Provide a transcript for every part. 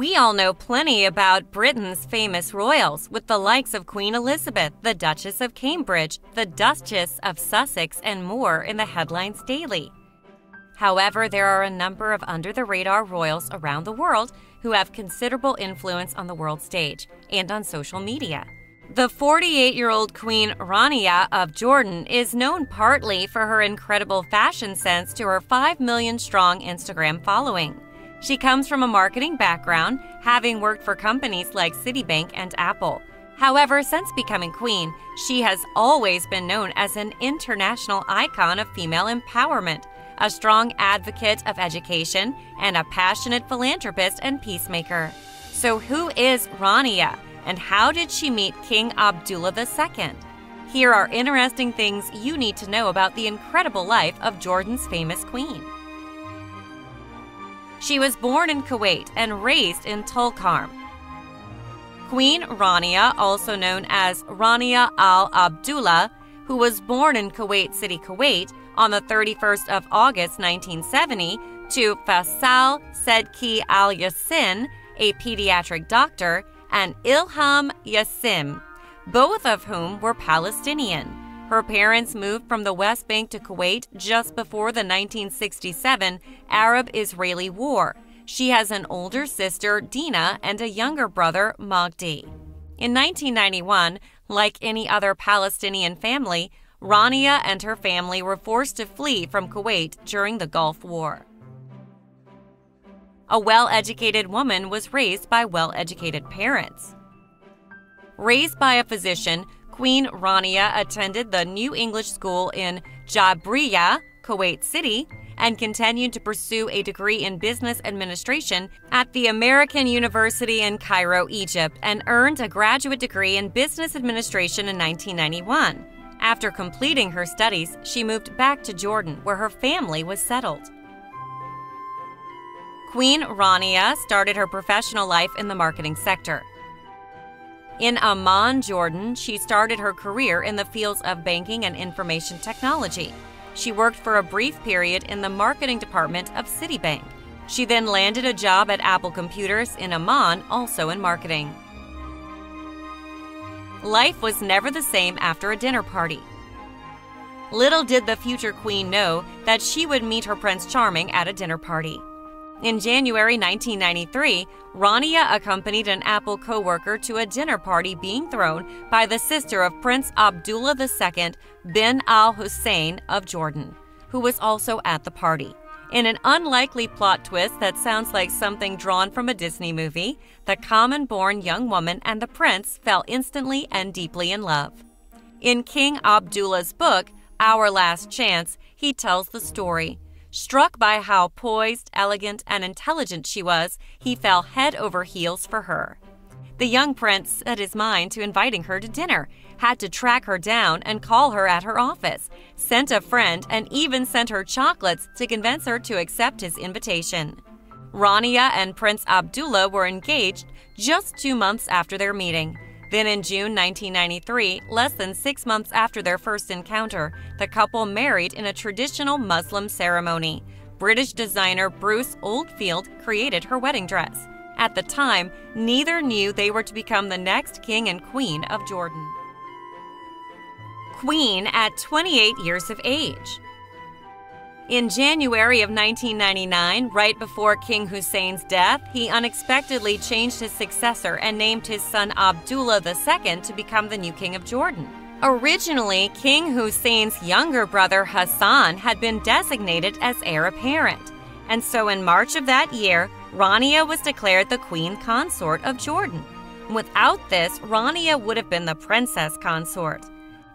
We all know plenty about Britain's famous royals, with the likes of Queen Elizabeth, the Duchess of Cambridge, the Duchess of Sussex, and more in the headlines daily. However, there are a number of under-the-radar royals around the world who have considerable influence on the world stage and on social media. The 48-year-old Queen Rania of Jordan is known partly for her incredible fashion sense to her 5 million-strong Instagram following. She comes from a marketing background, having worked for companies like Citibank and Apple. However, since becoming queen, she has always been known as an international icon of female empowerment, a strong advocate of education, and a passionate philanthropist and peacemaker. So who is Rania, and how did she meet King Abdullah II? Here are interesting things you need to know about the incredible life of Jordan's famous queen. She was born in Kuwait and raised in Tulkarm. Queen Rania, also known as Rania Al Abdullah, who was born in Kuwait City, Kuwait, on the 31st of August 1970, to Faisal Sedki Al Yassin, a pediatric doctor, and Ilham Yassim, both of whom were Palestinian. Her parents moved from the West Bank to Kuwait just before the 1967 Arab-Israeli War. She has an older sister, Dina, and a younger brother, Magdi. In 1991, like any other Palestinian family, Rania and her family were forced to flee from Kuwait during the Gulf War. A well-educated woman was raised by well-educated parents. Raised by a physician, Queen Rania attended the New English School in Jabriya, Kuwait City, and continued to pursue a degree in business administration at the American University in Cairo, Egypt, and earned a graduate degree in business administration in 1991. After completing her studies, she moved back to Jordan, where her family was settled. Queen Rania started her professional life in the marketing sector. In Amman, Jordan, she started her career in the fields of banking and information technology. She worked for a brief period in the marketing department of Citibank. She then landed a job at Apple Computers in Amman, also in marketing. Life was never the same after a dinner party. Little did the future queen know that she would meet her Prince Charming at a dinner party. In January 1993, Rania accompanied an Apple co-worker to a dinner party being thrown by the sister of Prince Abdullah II bin al-Hussein of Jordan, who was also at the party. In an unlikely plot twist that sounds like something drawn from a Disney movie, the common-born young woman and the prince fell instantly and deeply in love. In King Abdullah's book, Our Last Chance, he tells the story. Struck by how poised, elegant, and intelligent she was, he fell head over heels for her. The young prince set his mind to inviting her to dinner, had to track her down and call her at her office, sent a friend, and even sent her chocolates to convince her to accept his invitation. Rania and Prince Abdullah were engaged just 2 months after their meeting. Then in June 1993, less than 6 months after their first encounter, the couple married in a traditional Muslim ceremony. British designer Bruce Oldfield created her wedding dress. At the time, neither knew they were to become the next king and queen of Jordan. Queen at 28 years of age. In January of 1999, right before King Hussein's death, he unexpectedly changed his successor and named his son Abdullah II to become the new king of Jordan. Originally, King Hussein's younger brother Hassan had been designated as heir apparent, and so in March of that year, Rania was declared the queen consort of Jordan. Without this, Rania would have been the princess consort.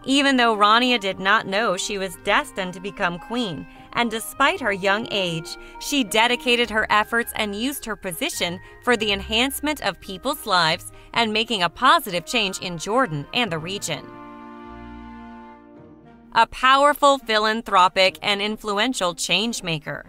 Even though Rania did not know she was destined to become queen, and despite her young age, she dedicated her efforts and used her position for the enhancement of people's lives and making a positive change in Jordan and the region. A powerful philanthropic and influential changemaker.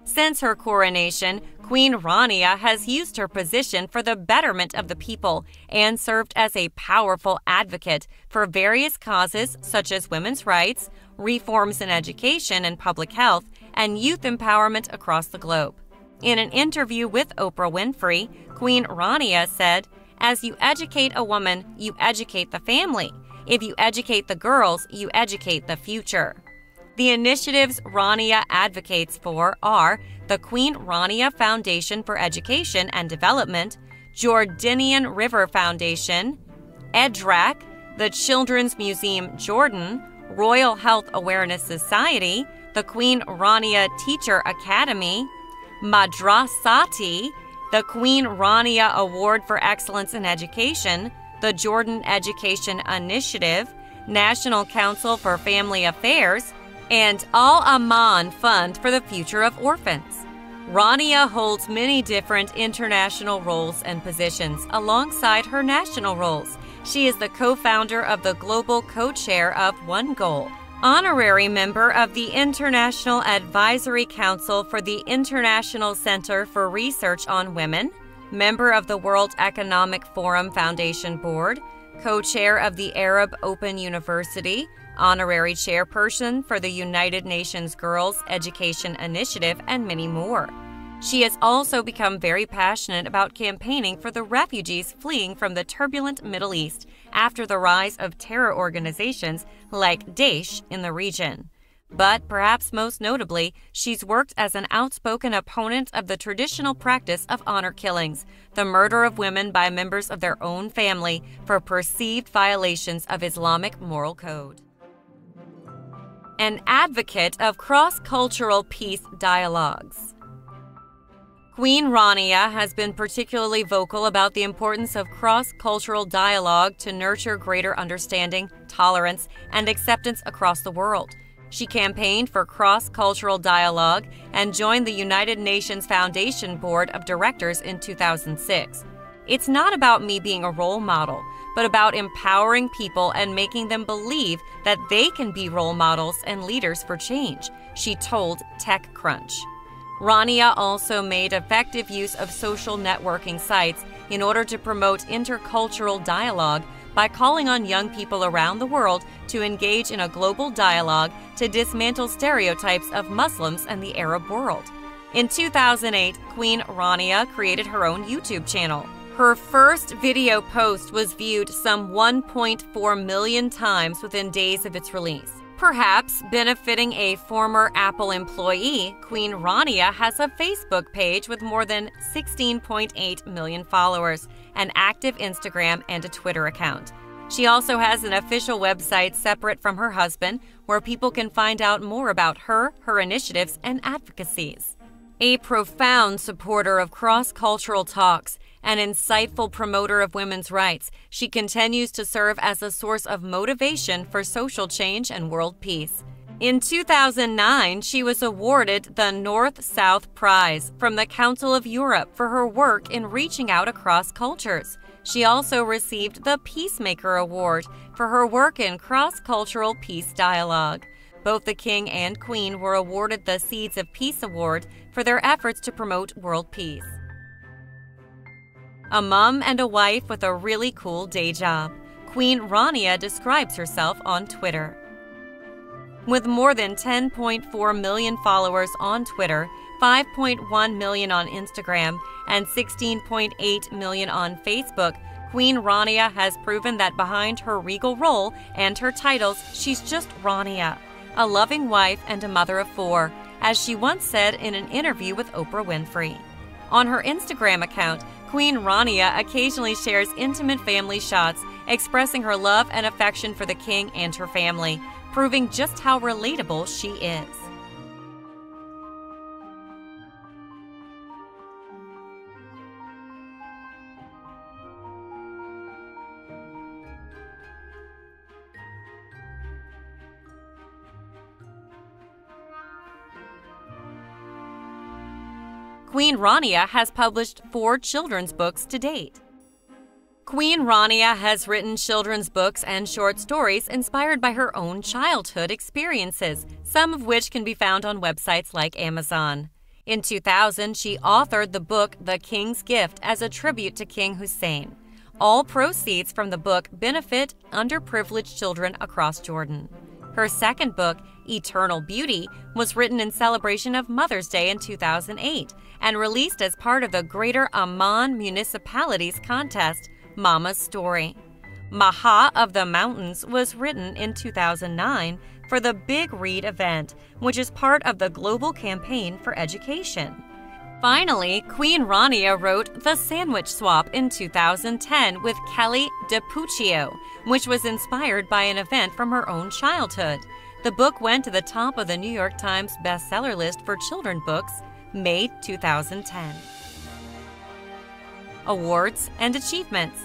Since her coronation, Queen Rania has used her position for the betterment of the people and served as a powerful advocate for various causes such as women's rights, reforms in education and public health, and youth empowerment across the globe. In an interview with Oprah Winfrey, Queen Rania said, "As you educate a woman, you educate the family. If you educate the girls, you educate the future." The initiatives Rania advocates for are the Queen Rania Foundation for Education and Development, Jordanian River Foundation, EDRAC, the Children's Museum Jordan, Royal Health Awareness Society, the Queen Rania Teacher Academy, Madrasati, the Queen Rania Award for Excellence in Education, the Jordan Education Initiative, National Council for Family Affairs, and Al-Aman Fund for the Future of Orphans. Rania holds many different international roles and positions alongside her national roles. She is the co-founder of the Global Co-Chair of One Goal, honorary member of the International Advisory Council for the International Center for Research on Women, member of the World Economic Forum Foundation Board, co-chair of the Arab Open University, honorary chairperson for the United Nations Girls Education Initiative, and many more. She has also become very passionate about campaigning for the refugees fleeing from the turbulent Middle East after the rise of terror organizations like Daesh in the region. But perhaps most notably, she's worked as an outspoken opponent of the traditional practice of honor killings, the murder of women by members of their own family for perceived violations of Islamic moral code. An advocate of cross-cultural peace dialogues. Queen Rania has been particularly vocal about the importance of cross-cultural dialogue to nurture greater understanding, tolerance, and acceptance across the world. She campaigned for cross-cultural dialogue and joined the United Nations Foundation Board of Directors in 2006. "It's not about me being a role model, but about empowering people and making them believe that they can be role models and leaders for change," she told TechCrunch. Rania also made effective use of social networking sites in order to promote intercultural dialogue by calling on young people around the world to engage in a global dialogue to dismantle stereotypes of Muslims and the Arab world. In 2008, Queen Rania created her own YouTube channel. Her first video post was viewed some 1.4 million times within days of its release. Perhaps benefiting a former Apple employee, Queen Rania has a Facebook page with more than 16.8 million followers, an active Instagram, and a Twitter account. She also has an official website separate from her husband where people can find out more about her initiatives, and advocacies. A profound supporter of cross-cultural talks, an insightful promoter of women's rights, she continues to serve as a source of motivation for social change and world peace. In 2009, she was awarded the North-South Prize from the Council of Europe for her work in reaching out across cultures. She also received the Peacemaker Award for her work in cross-cultural peace dialogue. Both the King and Queen were awarded the Seeds of Peace Award for their efforts to promote world peace. A mom and a wife with a really cool day job. Queen Rania describes herself on Twitter. With more than 10.4 million followers on Twitter, 5.1 million on Instagram, and 16.8 million on Facebook, Queen Rania has proven that behind her regal role and her titles, she's just Rania, a loving wife and a mother of 4, as she once said in an interview with Oprah Winfrey. On her Instagram account, Queen Rania occasionally shares intimate family shots, expressing her love and affection for the king and her family, proving just how relatable she is. Queen Rania has published 4 children's books to date. Queen Rania has written children's books and short stories inspired by her own childhood experiences, some of which can be found on websites like Amazon. In 2000, she authored the book The King's Gift as a tribute to King Hussein. All proceeds from the book benefit underprivileged children across Jordan. Her second book, Eternal Beauty, was written in celebration of Mother's Day in 2008 and released as part of the Greater Amman Municipality's contest, Mama's Story. Maha of the Mountains was written in 2009 for the Big Read event, which is part of the Global Campaign for Education. Finally, Queen Rania wrote The Sandwich Swap in 2010 with Kelly DiPuccio, which was inspired by an event from her own childhood. The book went to the top of the New York Times bestseller list for children's books, May 2010. Awards and achievements.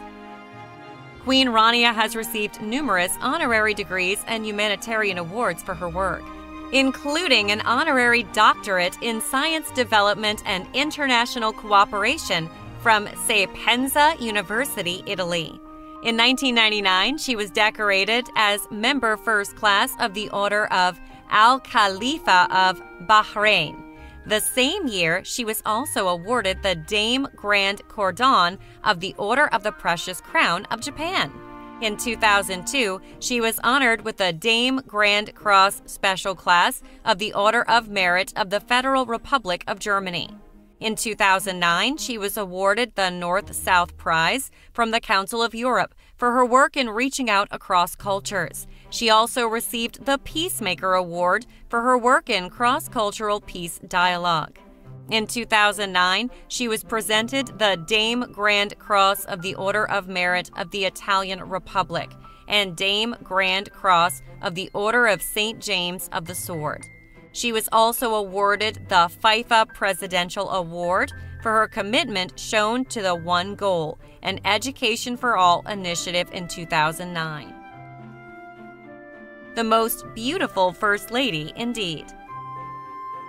Queen Rania has received numerous honorary degrees and humanitarian awards for her work, including an honorary doctorate in science development and international cooperation from Sapienza University, Italy. In 1999, she was decorated as member first class of the Order of Al Khalifa of Bahrain. The same year, she was also awarded the Dame Grand Cordon of the Order of the Precious Crown of Japan. In 2002, she was honored with the Dame Grand Cross Special Class of the Order of Merit of the Federal Republic of Germany. In 2009, she was awarded the North-South Prize from the Council of Europe for her work in reaching out across cultures. She also received the Peacemaker Award for her work in cross-cultural peace dialogue. In 2009, she was presented the Dame Grand Cross of the Order of Merit of the Italian Republic and Dame Grand Cross of the Order of St. James of the Sword. She was also awarded the FIFA Presidential Award for her commitment shown to the one goal, an Education for All initiative in 2009. The most beautiful First Lady indeed.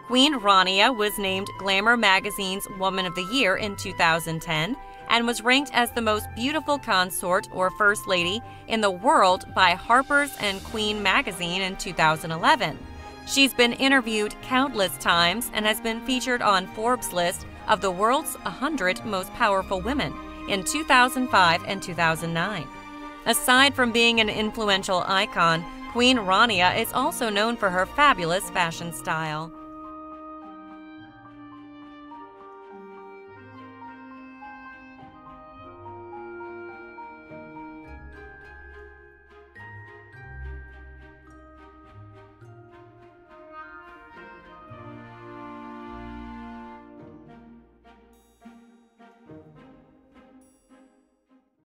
Queen Rania was named Glamour magazine's Woman of the Year in 2010 and was ranked as the most beautiful consort or First Lady in the world by Harper's and Queen magazine in 2011. She's been interviewed countless times and has been featured on Forbes' list of the world's 100 most powerful women in 2005 and 2009. Aside from being an influential icon, Queen Rania is also known for her fabulous fashion style.